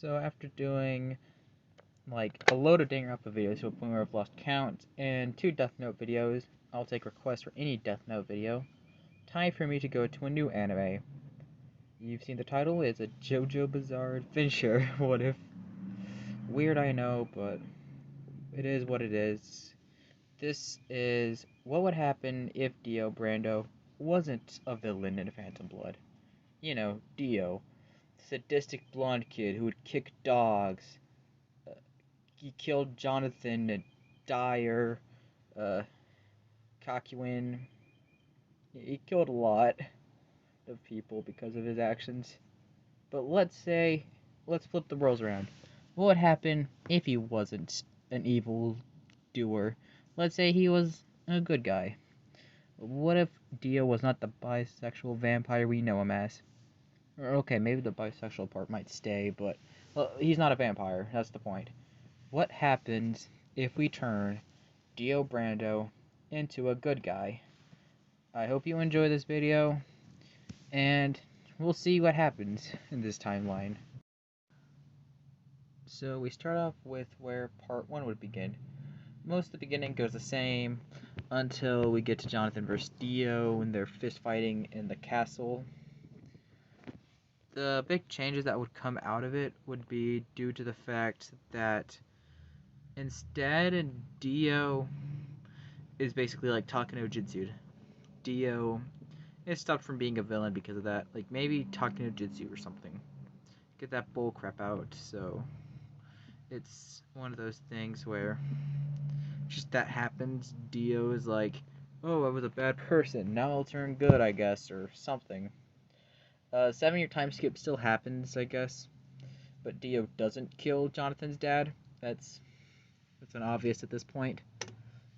So after doing like a load of Danganronpa videos to a point where I've lost count, and 2 Death Note videos, I'll take requests for any Death Note video. Time for me to go to a new anime. You've seen the title, it's a JoJo Bizarre Adventure. What if? Weird, I know, but it is what it is. This is what would happen if Dio Brando wasn't a villain in Phantom Blood. You know, Dio, sadistic blonde kid who would kick dogs. He killed Jonathan Dyer, Kakuin. He killed a lot of people because of his actions. But let's flip the roles around. What would happen if he wasn't an evil doer? Let's say he was a good guy. What if Dio was not the bisexual vampire we know him as? Or okay, maybe the bisexual part might stay, but well, he's not a vampire. That's the point. What happens if we turn Dio Brando into a good guy? I hope you enjoy this video, and we'll see what happens in this timeline. So we start off with where part 1 would begin. Most of the beginning goes the same until we get to Jonathan versus Dio and they're fist fighting in the castle. The big changes that would come out of it would be due to the fact that instead Dio is basically like Take no Jutsu. Dio is stopped from being a villain because of that. Like maybe Take no Jutsu or something. Get that bull crap out. So it's one of those things where just that happens. Dio is like, oh, I was a bad person. Now I'll turn good, I guess, or something. 7-year time skip still happens, I guess. But Dio doesn't kill Jonathan's dad. That's an obvious at this point.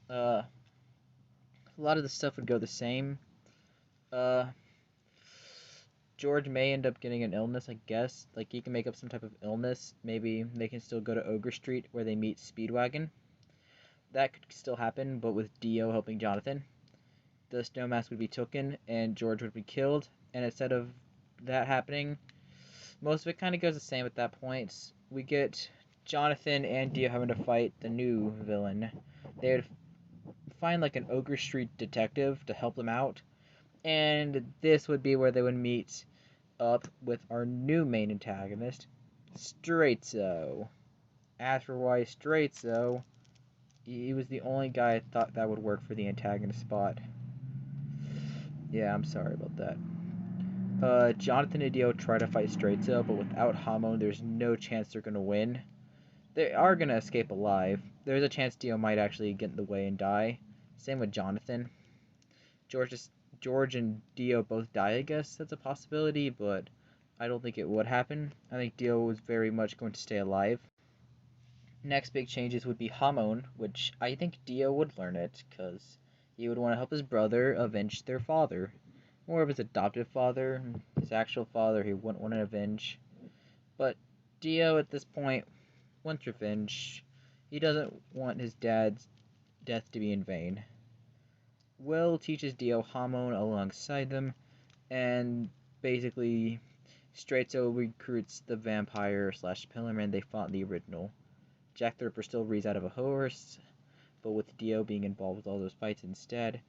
A lot of the stuff would go the same. George may end up getting an illness, I guess. Like, he can make up some type of illness. Maybe they can still go to Ogre Street where they meet Speedwagon. That could still happen, but with Dio helping Jonathan. The snow mask would be taken, and George would be killed. And instead of that happening, most of it kind of goes the same at that point. We get Jonathan and Dio having to fight the new villain. They would find like an Ogre Street detective to help them out, and this would be where they would meet up with our new main antagonist, Straitzo. As for why Straitzo, he was the only guy I thought that would work for the antagonist spot. Yeah, I'm sorry about that. Jonathan and Dio try to fight Straitzo, but without Hamon, there's no chance they're gonna win. They are gonna escape alive. There's a chance Dio might actually get in the way and die. Same with Jonathan. George and Dio both die, I guess that's a possibility, but I don't think it would happen. I think Dio was very much going to stay alive. Next big changes would be Hamon, which I think Dio would learn it, because he would want to help his brother avenge their father. More of his adoptive father, his actual father he wouldn't want to avenge. But Dio at this point wants revenge. He doesn't want his dad's death to be in vain. Will teaches Dio Hamon alongside them, and basically Straitzo recruits the vampire / Pillarman they fought in the original. Jack the Ripper still reads out of a horse, but with Dio being involved with all those fights instead.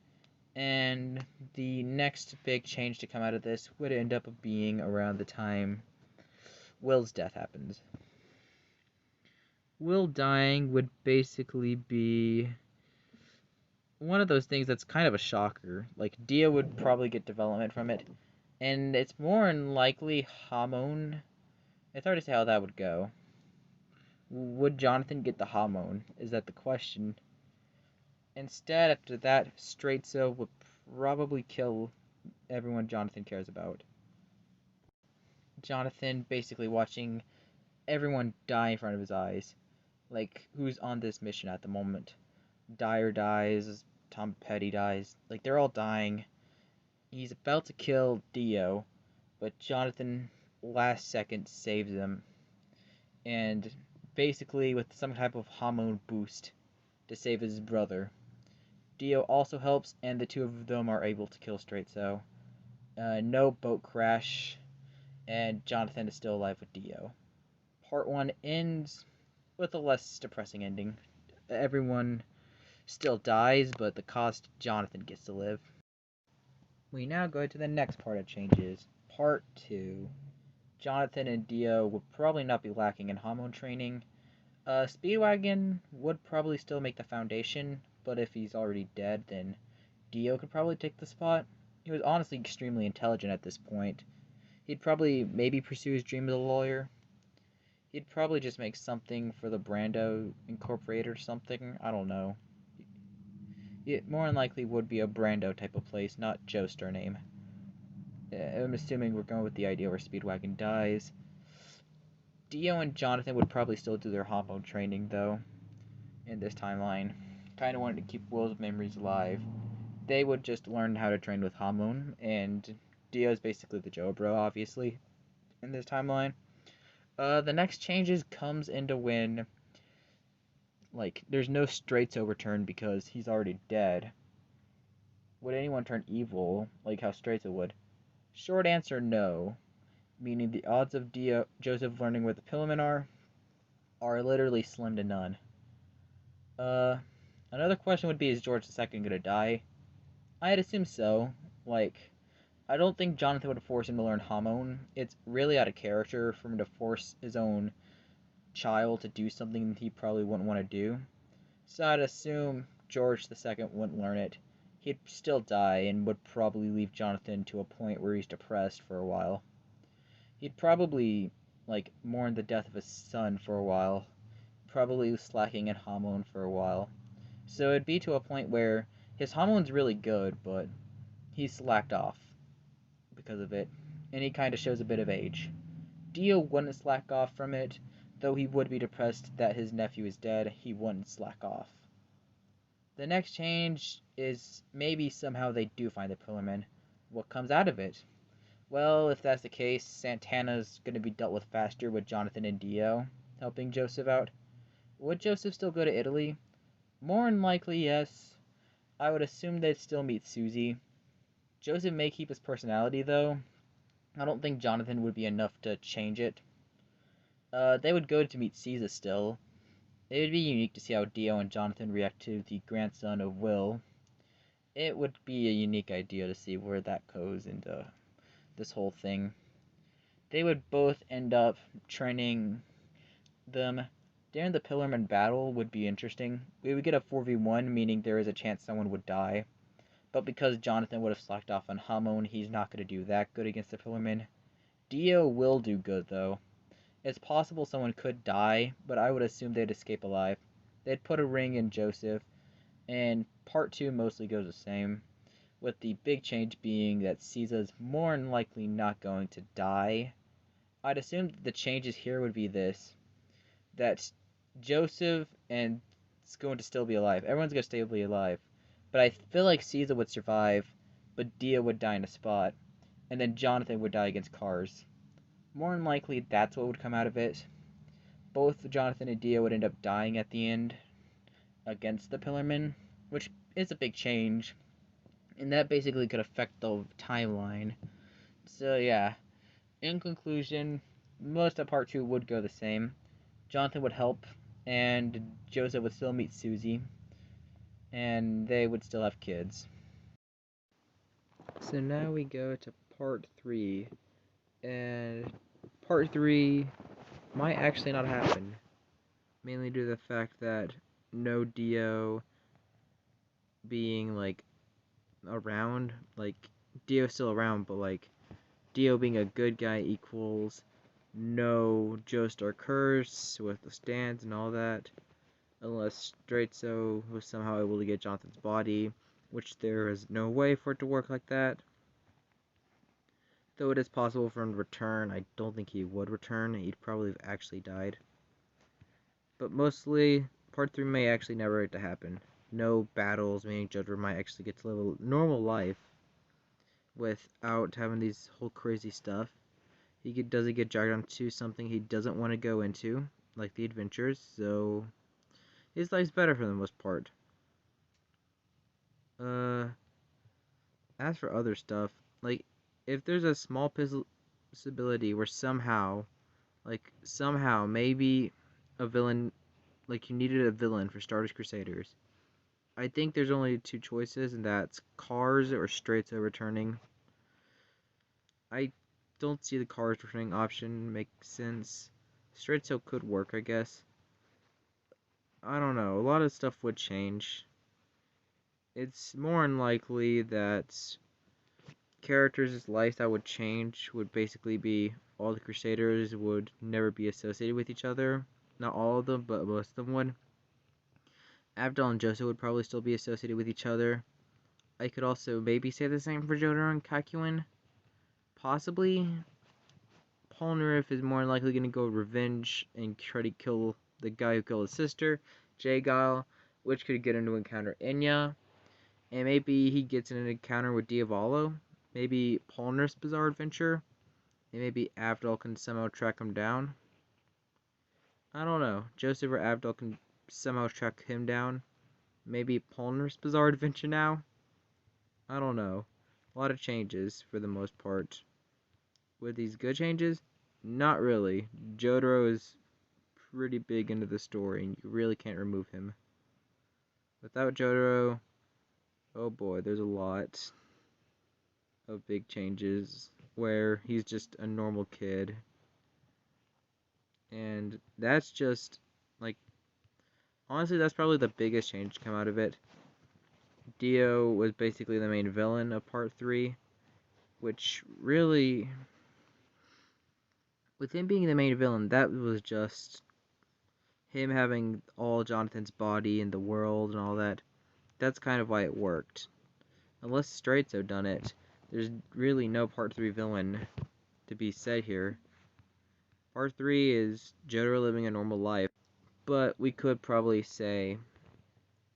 And the next big change to come out of this would end up being around the time Will's death happens. Will dying would basically be one of those things that's kind of a shocker. Like, Dio would probably get development from it, and it's more than likely Hamon. It's hard to say how that would go. Would Jonathan get the Hamon? Is that the question? Instead, after that, Straitzo would probably kill everyone Jonathan cares about. Jonathan basically watching everyone die in front of his eyes. Like, who's on this mission at the moment? Dyer dies, Tom Petty dies. Like, they're all dying. He's about to kill Dio, but Jonathan, last second, saves him. And basically, with some type of Hamon boost to save his brother. Dio also helps, and the two of them are able to kill Straitzo. No boat crash, and Jonathan is still alive with Dio. Part 1 ends with a less depressing ending. Everyone still dies, but the cost Jonathan gets to live. We now go to the next part of changes. Part 2. Jonathan and Dio would probably not be lacking in hormone training. Speedwagon would probably still make the foundation, but if he's already dead, then Dio could probably take the spot. He was honestly extremely intelligent at this point. He'd probably maybe pursue his dream as a lawyer. He'd probably just make something for the Brando Incorporated or something. I don't know. It more than likely would be a Brando type of place, not Joe's name. I'm assuming we're going with the idea where Speedwagon dies. Dio and Jonathan would probably still do their hormone training, though, in this timeline. Kind of wanted to keep Will's memories alive. They would just learn how to train with hormone, and Dio's basically the Joe Bro, obviously, in this timeline. The next changes comes into when, like, there's no Straightso return because he's already dead. Would anyone turn evil, like how Straightso would? Short answer, no. Meaning the odds of Joseph learning where the Pillamen are literally slim to none. Another question would be, is George II gonna die? I'd assume so. Like, I don't think Jonathan would force him to learn hormone. It's really out of character for him to force his own child to do something he probably wouldn't want to do. So I'd assume George II wouldn't learn it. He'd still die and would probably leave Jonathan to a point where he's depressed for a while. He'd probably, like, mourn the death of his son for a while. Probably slacking in hormone for a while. So it'd be to a point where his hormone's really good, but he's slacked off because of it. And he kind of shows a bit of age. Dio wouldn't slack off from it, though he would be depressed that his nephew is dead. He wouldn't slack off. The next change is maybe somehow they do find the Pillarmen. What comes out of it? Well, if that's the case, Santana's going to be dealt with faster with Jonathan and Dio helping Joseph out. Would Joseph still go to Italy? More than likely, yes. I would assume they'd still meet Susie. Joseph may keep his personality, though. I don't think Jonathan would be enough to change it. They would go to meet Caesar still. It would be unique to see how Dio and Jonathan react to the grandson of Will. It would be a unique idea to see where that goes into this whole thing. They would both end up training them. During the Pillarman battle would be interesting. We would get a 4v1, meaning there is a chance someone would die. But because Jonathan would have slacked off on hormone, he's not going to do that good against the Pillarmen. Dio will do good, though. It's possible someone could die, but I would assume they'd escape alive. They'd put a ring in Joseph, and part 2 mostly goes the same, with the big change being that Caesar's more than likely not going to die. I'd assume that the changes here would be this, that Joseph and is going to still be alive. Everyone's going to still be alive. But I feel like Caesar would survive, but Dio would die in a spot, and then Jonathan would die against cars. More than likely, that's what would come out of it. Both Jonathan and Dio would end up dying at the end against the Pillarmen, which is a big change. And that basically could affect the timeline. So yeah, in conclusion, most of part 2 would go the same. Jonathan would help, and Joseph would still meet Susie, and they would still have kids. So now we go to part 3, and part 3 might actually not happen, mainly due to the fact that no Dio being, like, around, like, Dio's still around, but, like, Dio being a good guy equals no Joestar curse with the stands and all that, unless Straightso was somehow able to get Jonathan's body, which there is no way for it to work like that. Though it is possible for him to return, I don't think he would return. He'd probably have actually died. But mostly, part 3 may actually never get to happen. No battles, meaning JoJo might actually get to live a normal life without having these whole crazy stuff. He doesn't get dragged onto something he doesn't want to go into, like the adventures, so his life's better for the most part. As for other stuff, like, if there's a small possibility where somehow Like, somehow, maybe a villain, like, you needed a villain for Stardust Crusaders. I think there's only two choices, and that's Cars or Straightso returning. I don't see the Cars returning option make sense. Straightso could work, I guess. I don't know. A lot of stuff would change. It's more unlikely that characters' life that would change would basically be all the Crusaders would never be associated with each other. Not all of them, but most of them would. Abdel and Joseph would probably still be associated with each other. I could also maybe say the same for Jotaro and Kakyoin. Possibly. Polnareff is more likely going to go revenge and try to kill the guy who killed his sister, J-Guile, which could get him to encounter Enya. And maybe he gets in an encounter with Diavolo. Maybe Polnareff's bizarre adventure. And maybe Abdel can somehow track him down. I don't know. Joseph or Abdel can somehow track him down. Maybe Polnareff's bizarre adventure now. I don't know. A lot of changes for the most part. With these good changes, not really. Jotaro is pretty big into the story, and you really can't remove him. Without Jotaro, oh boy, there's a lot of big changes where he's just a normal kid. And that's just, like, honestly, that's probably the biggest change to come out of it. Dio was basically the main villain of Part 3, which really, with him being the main villain, that was just him having all Jonathan's body in the world and all that. That's kind of why it worked. Unless Straightso done it, there's really no Part 3 villain to be said here. Part 3 is Jotaro living a normal life, but we could probably say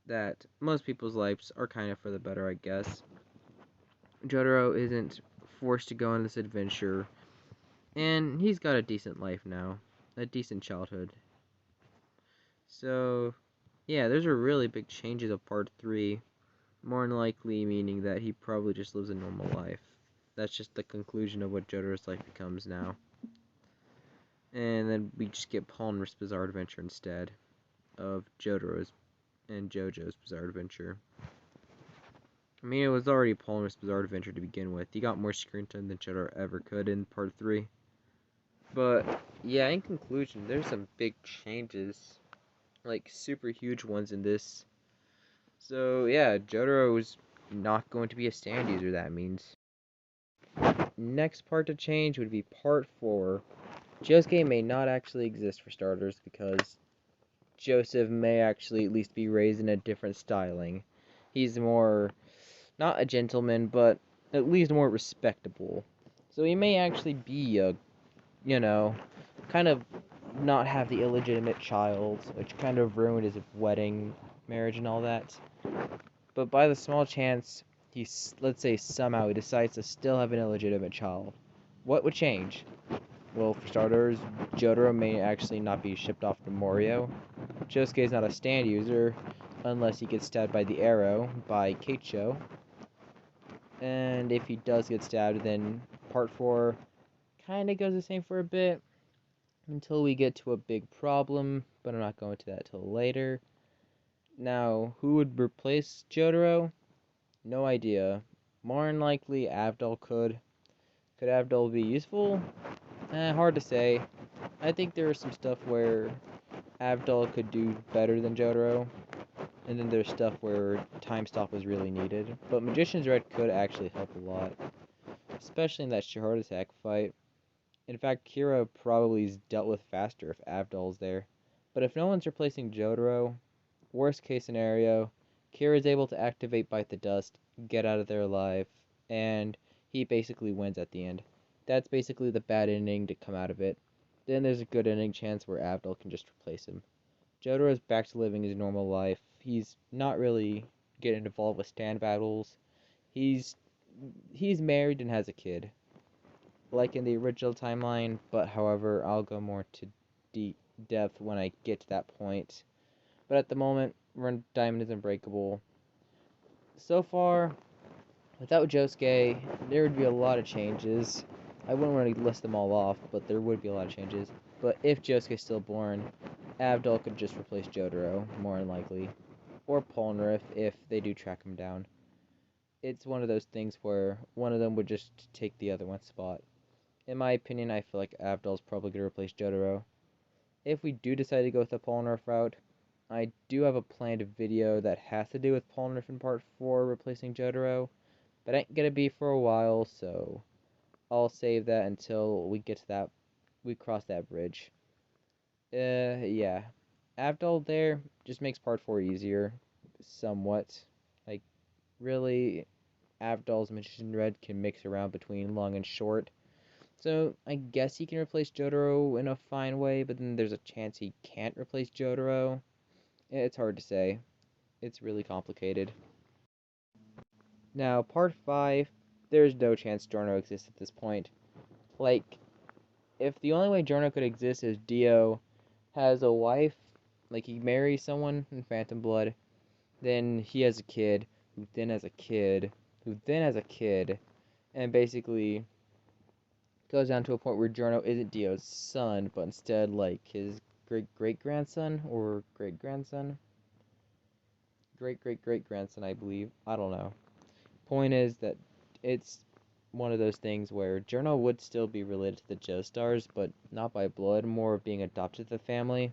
that most people's lives are kind of for the better, I guess. Jotaro isn't forced to go on this adventure, and he's got a decent life now, a decent childhood. So, yeah, those are really big changes of Part 3, more than likely meaning that he probably just lives a normal life. That's just the conclusion of what Jotaro's life becomes now. And then we just get Polnareff's Bizarre Adventure instead of Jotaro's and JoJo's Bizarre Adventure. I mean, it was already Polnareff's Bizarre Adventure to begin with. He got more screen time than Jotaro ever could in Part 3. But, yeah, in conclusion, there's some big changes. Like, super huge ones in this. So, yeah, Jotaro's not going to be a stand user, that means. Next part to change would be Part 4. Josuke may not actually exist for starters, because Joseph may actually at least be raised in a different styling. He's more, not a gentleman, but at least more respectable. So he may actually be a, kind of not have the illegitimate child, which kind of ruined his wedding, marriage, and all that. But by the small chance let's say somehow he decides to still have an illegitimate child, what would change? Well, for starters, Jotaro may actually not be shipped off to Morio. Josuke is not a stand user, unless he gets stabbed by the arrow by Keicho. And if he does get stabbed, then Part 4 kind of goes the same for a bit, until we get to a big problem, but I'm not going to that till later. Now, who would replace Jotaro? No idea. More than likely, Abdel could. Could Abdel be useful? Hard to say. I think there is some stuff where Abdel could do better than Jotaro, and then there's stuff where time stop is really needed. But Magician's Red could actually help a lot, especially in that heart attack fight. In fact, Kira probably is dealt with faster if Abdel's there. But if no one's replacing Jotaro, worst case scenario, Kira is able to activate Bite the Dust, get out of there alive, and he basically wins at the end. That's basically the bad ending to come out of it. Then there's a good ending chance where Abdel can just replace him. Jotaro is back to living his normal life. He's not really getting involved with stand battles. He's married and has a kid, like in the original timeline, but however, I'll go more to deep depth when I get to that point. But at the moment, Diamond is unbreakable. So far, without Josuke, there would be a lot of changes. I wouldn't want to list them all off, but there would be a lot of changes. But if Josuke's still born, Abdul could just replace Jotaro, more than likely. Or Polnareff if they do track him down. It's one of those things where one of them would just take the other one's spot. In my opinion, I feel like Abdul's probably going to replace Jotaro. If we do decide to go with the Polnareff route, I do have a planned video that has to do with Polnareff in part 4 replacing Jotaro, but ain't gonna be for a while, so I'll save that until we get to that, we cross that bridge. Yeah. Abdul there just makes part 4 easier, somewhat. Like, really, Abdul's Magician Red can mix around between long and short. So I guess he can replace Jotaro in a fine way, but then there's a chance he can't replace Jotaro. It's hard to say. It's really complicated. Now, part 5, there's no chance Giorno exists at this point. Like, if the only way Giorno could exist is Dio has a wife, like he marries someone in Phantom Blood, then he has a kid, who then has a kid, who then has a kid, and basically goes down to a point where Giorno isn't Dio's son, but instead like his great-great-grandson or great-grandson? Great-great-great-grandson, I believe. I don't know. Point is that it's one of those things where Giorno would still be related to the Joestars, but not by blood, more of being adopted to the family.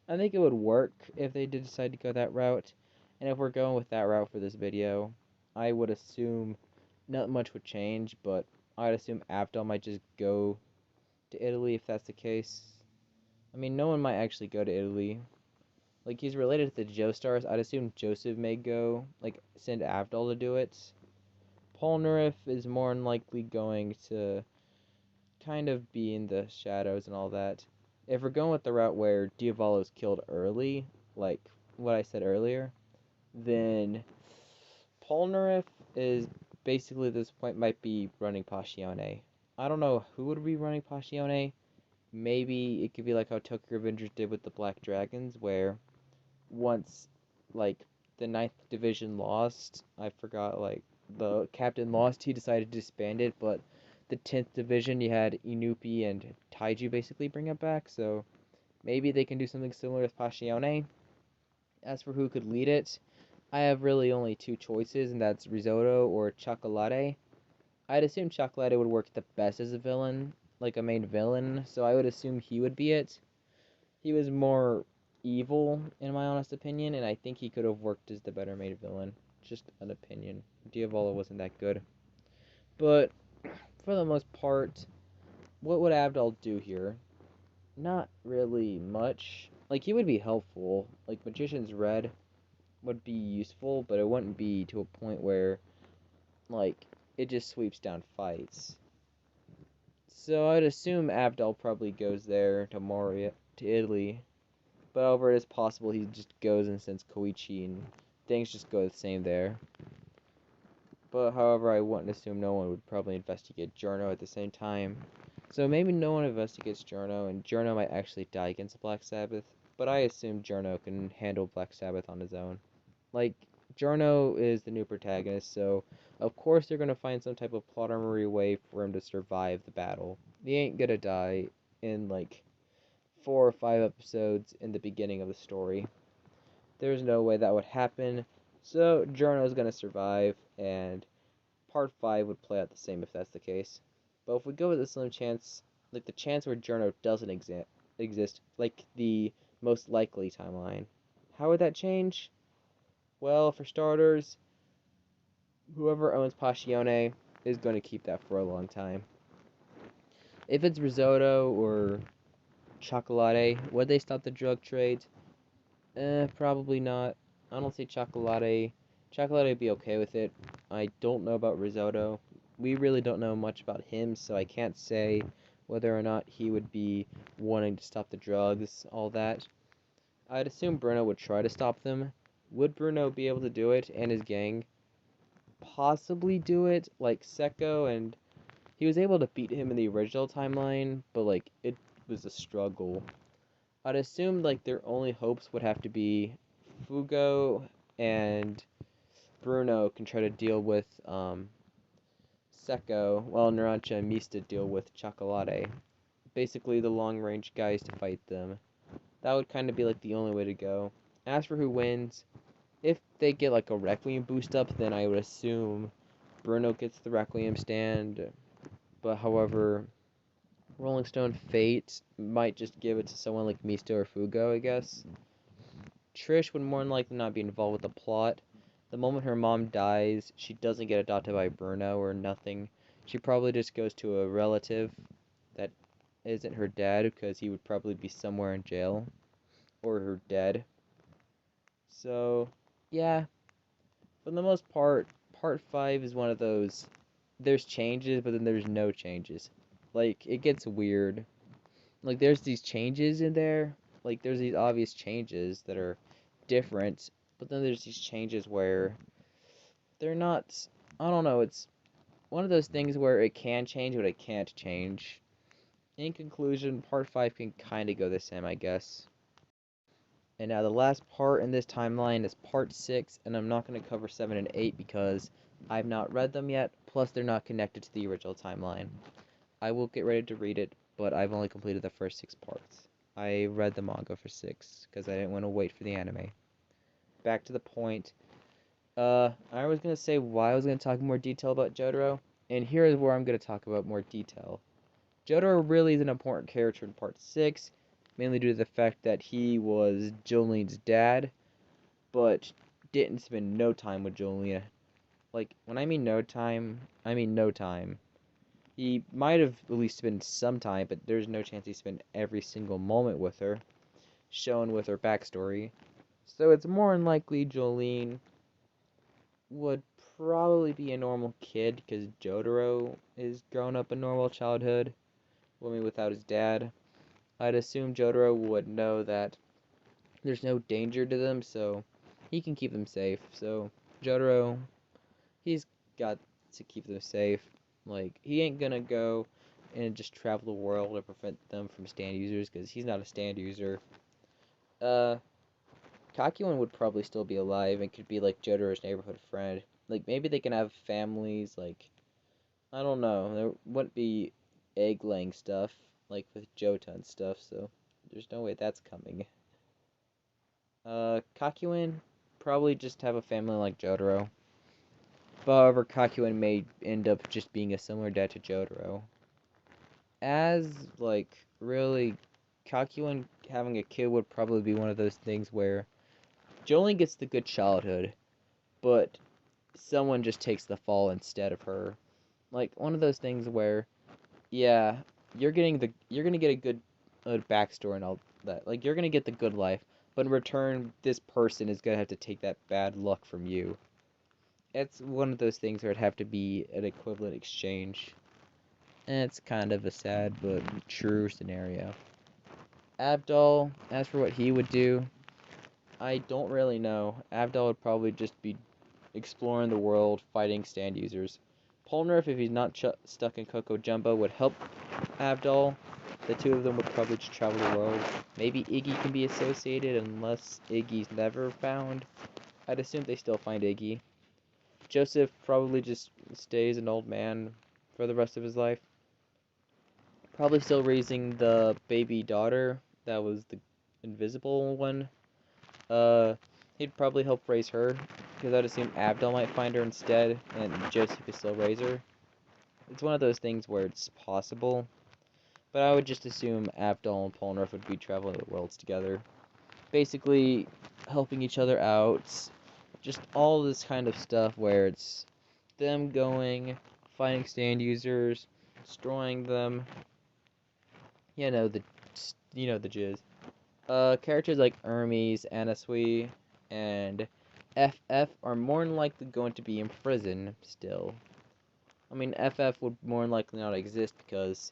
I think it would work if they did decide to go that route, and if we're going with that route for this video, I would assume not much would change, but I'd assume Abdul might just go to Italy if that's the case. I mean, no one might actually go to Italy. Like, he's related to the Joestars. I'd assume Joseph may go, like, send Abdul to do it. Polnareff is more than likely going to kind of be in the shadows and all that. If we're going with the route where Diavolo's killed early, like what I said earlier, then Polnareff is basically at this point might be running Passione. I don't know who would be running Passione. Maybe it could be like how Tokyo Revengers did with the Black Dragons, where once, like, the 9th Division lost, I forgot, like, the captain lost, he decided to disband it, but the 10th Division, you had Inupi and Taiju basically bring it back, so maybe they can do something similar with Passione. As for who could lead it, I have really only two choices, and that's Risotto or Chocolate. I'd assume Chocolate would work the best as a villain, like a main villain, so I would assume he would be it. He was more evil, in my honest opinion, and I think he could have worked as the better main villain. Just an opinion. Diavolo wasn't that good. But, for the most part, what would Abdul do here? Not really much. Like, he would be helpful. Like, Magician's Red would be useful, but it wouldn't be to a point where, like, it just sweeps down fights. So I'd assume Abdul probably goes there to Moria, to Italy. But however, it is possible he just goes and sends Koichi, and things just go the same there. But however, I wouldn't assume no one would probably investigate Giorno at the same time. So maybe no one investigates Giorno, and Giorno might actually die against Black Sabbath. But I assume Giorno can handle Black Sabbath on his own. Like, Giorno is the new protagonist, so of course they're gonna find some type of plot armory way for him to survive the battle. He ain't gonna die in, like, 4 or 5 episodes in the beginning of the story. There's no way that would happen, so Giorno's gonna survive, and part 5 would play out the same if that's the case. But if we go with the slim chance, like the chance where Giorno doesn't exist, like the most likely timeline, how would that change? Well, for starters, whoever owns Passione is going to keep that for a long time. If it's Risotto or Chocolate, would they stop the drug trade? Probably not. I don't see Chocolate. Chocolate would be okay with it. I don't know about Risotto. We really don't know much about him, so I can't say whether or not he would be wanting to stop the drugs, all that. I'd assume Bruno would try to stop them. Would Bruno be able to do it, and his gang? Possibly do it, like Sekko, and he was able to beat him in the original timeline, but, like, it was a struggle. I'd assume, like, their only hopes would have to be Fugo and Bruno can try to deal with Sekko, while Narancia and Mista deal with Chocolate. basically the long-range guys to fight them. That would kind of be like the only way to go. As for who wins, if they get like a Requiem boost up, then I would assume Bruno gets the Requiem stand. But however, Rolling Stone Fate might just give it to someone like Misto or Fugo, I guess. Trish would more than likely not be involved with the plot. The moment her mom dies, she doesn't get adopted by Bruno or nothing. She probably just goes to a relative that isn't her dad, because he would probably be somewhere in jail or her dead. So, yeah, for the most part, part 5 is one of those, there's changes, but then there's no changes. Like, it gets weird. Like, there's these changes in there. Like, there's these obvious changes that are different, but then there's these changes where they're not, I don't know, it's one of those things where it can change, but it can't change. In conclusion, part 5 can kind of go the same, I guess. And now the last part in this timeline is part 6, and I'm not going to cover 7 and 8 because I've not read them yet, plus they're not connected to the original timeline. I will get ready to read it, but I've only completed the first 6 parts. I read the manga for 6, because I didn't want to wait for the anime. Back to the point. I was going to say why I was going to talk in more detail about Jotaro, and here is where I'm going to talk about more detail. Jotaro really is an important character in part 6, mainly due to the fact that he was Jolene's dad, but didn't spend no time with Jolene. Like, when I mean no time, I mean no time. He might have at least spent some time, but there's no chance he spent every single moment with her, shown with her backstory. So it's more than likely Jolene would probably be a normal kid, because Jotaro is grown up a normal childhood, I mean, without his dad. I'd assume Jotaro would know that there's no danger to them, so he can keep them safe. So Jotaro, he's got to keep them safe. Like, he ain't gonna go and just travel the world to prevent them from stand users, because he's not a stand user. Kakuin would probably still be alive and could be like Jotaro's neighborhood friend. Like, maybe they can have families, like, I don't know, there wouldn't be egg-laying stuff, like with Jota and stuff, so there's no way that's coming. Kakuin probably just have a family like Jotaro. However, Kakuin may end up just being a similar dad to Jotaro. As, like, really, Kakuin having a kid would probably be one of those things where Jolene gets the good childhood, but someone just takes the fall instead of her. Like, one of those things where, yeah, you're gonna get a good backstory and all that. Like, you're gonna get the good life, but in return, this person is gonna have to take that bad luck from you. It's one of those things where it'd have to be an equivalent exchange. And it's kind of a sad but true scenario. Abdul, as for what he would do, I don't really know. Abdul would probably just be exploring the world, fighting stand users. Polnareff, if he's not stuck in Coco Jumbo, would help Abdul. The two of them would probably just travel the world. Maybe Iggy can be associated, unless Iggy's never found. I'd assume they still find Iggy. Joseph probably just stays an old man for the rest of his life. Probably still raising the baby daughter that was the invisible one. He'd probably help raise her, because I'd assume Abdul might find her instead, and Joseph could still raise her. It's one of those things where it's possible, but I would just assume Abdul and Polnareff would be traveling the worlds together. Basically, helping each other out, just all this kind of stuff where it's them going, finding stand users, destroying them, you know, the jizz. Characters like Hermes, Anasui, and FF are more than likely going to be in prison still. I mean, FF would more than likely not exist because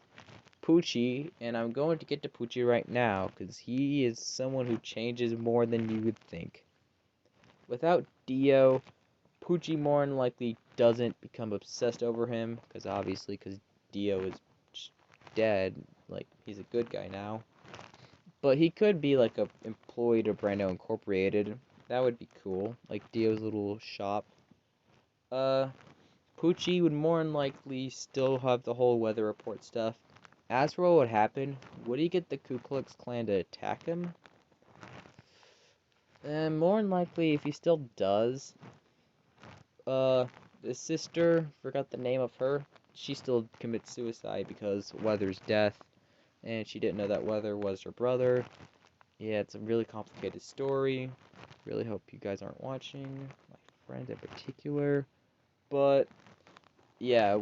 Poochie, and I'm going to get to Poochie right now because he is someone who changes more than you would think. Without Dio, Poochie more than likely doesn't become obsessed over him, because Dio is dead, like, he's a good guy now. But he could be like a employee to Brando Incorporated. That would be cool, like Dio's little shop. Poochie would more than likely still have the whole weather report stuff. As for what would happen, would he get the Ku Klux Klan to attack him? More than likely, if he still does, the sister, forgot the name of her, she still commits suicide because Weather's death, and she didn't know that Weather was her brother. Yeah, it's a really complicated story. Really hope you guys aren't watching, my friends in particular. But, yeah,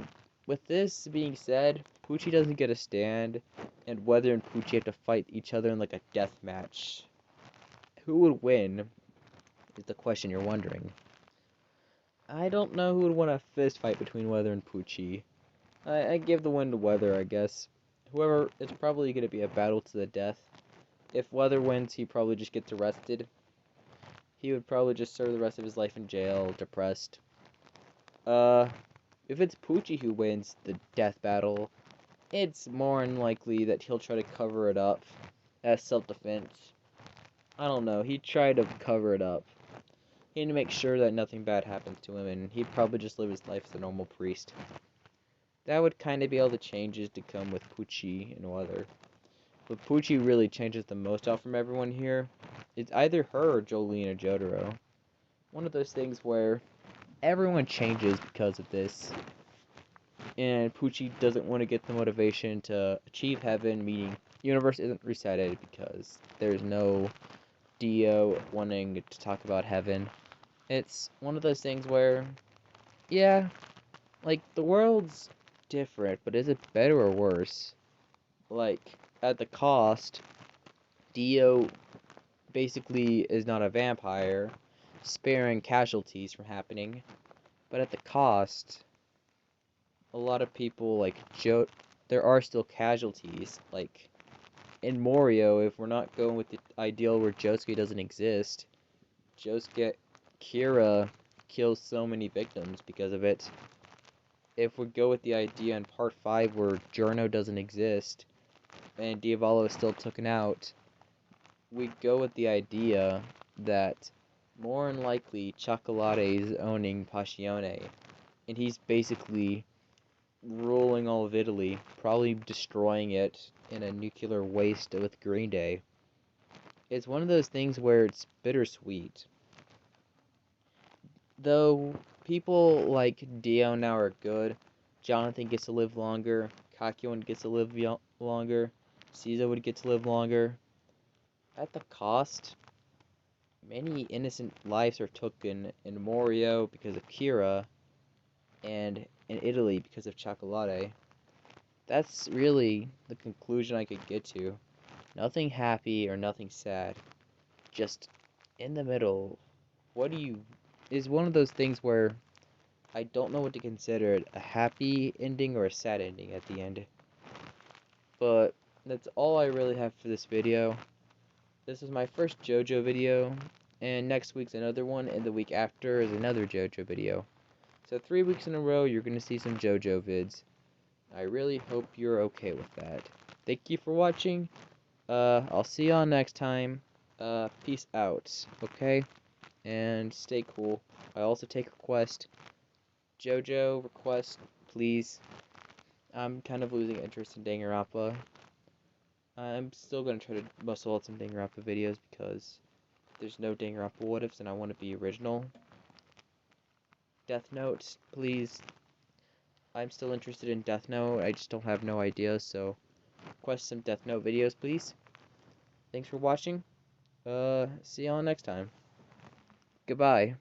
with this being said, Poochie doesn't get a stand, and Weather and Poochie have to fight each other in like a death match. Who would win is the question you're wondering. I don't know who would win a fist fight between Weather and Poochie. I give the win to Weather, I guess. Whoever, it's probably going to be a battle to the death. If Weather wins, he probably just gets arrested. He would probably just serve the rest of his life in jail, depressed. If it's Poochie who wins the death battle, it's more than likely that he'll try to cover it up as self-defense. I don't know, he'd try to cover it up. He'd make sure that nothing bad happens to him, and he'd probably just live his life as a normal priest. That would kind of be all the changes to come with Poochie and Weather. But Poochie really changes the most out from everyone here. It's either her or Jolene or Jotaro. One of those things where everyone changes because of this. And Poochie doesn't want to get the motivation to achieve heaven, meaning the universe isn't resetted because there's no Dio wanting to talk about heaven. It's one of those things where, yeah, like, the world's different, but is it better or worse? Like, at the cost, Dio basically is not a vampire, sparing casualties from happening, but at the cost, a lot of people, like, there are still casualties, like, in Morio, if we're not going with the ideal where Josuke doesn't exist, Kira kills so many victims because of it. If we go with the idea in part 5 where Giorno doesn't exist, and Diavolo is still taken out, we go with the idea that more than likely Chocolate is owning Passione, and he's basically ruling all of Italy, probably destroying it in a nuclear waste with Green Day. It's one of those things where it's bittersweet. Though people like Dio now are good, Jonathan gets to live longer, Kakyoin gets to live longer, Caesar would get to live longer. At the cost, many innocent lives are taken in Morio because of Kira, and in Italy because of Chocolate. That's really the conclusion I could get to. Nothing happy or nothing sad. Just in the middle. Is one of those things where I don't know what to consider it, a happy ending or a sad ending at the end. But that's all I really have for this video. This is my first JoJo video, and next week's another one, and the week after is another JoJo video. So 3 weeks in a row, you're going to see some JoJo vids. I really hope you're okay with that. Thank you for watching. I'll see y'all next time. Peace out, okay? And stay cool. I also take requests. JoJo request, please. I'm kind of losing interest in Danganronpa. I'm still going to try to muscle out some Danganronpa videos because there's no Danganronpa what ifs and I want to be original. Death Note, please. I'm still interested in Death Note, I just don't have no ideas, so request some Death Note videos, please. Thanks for watching. See y'all next time. Goodbye.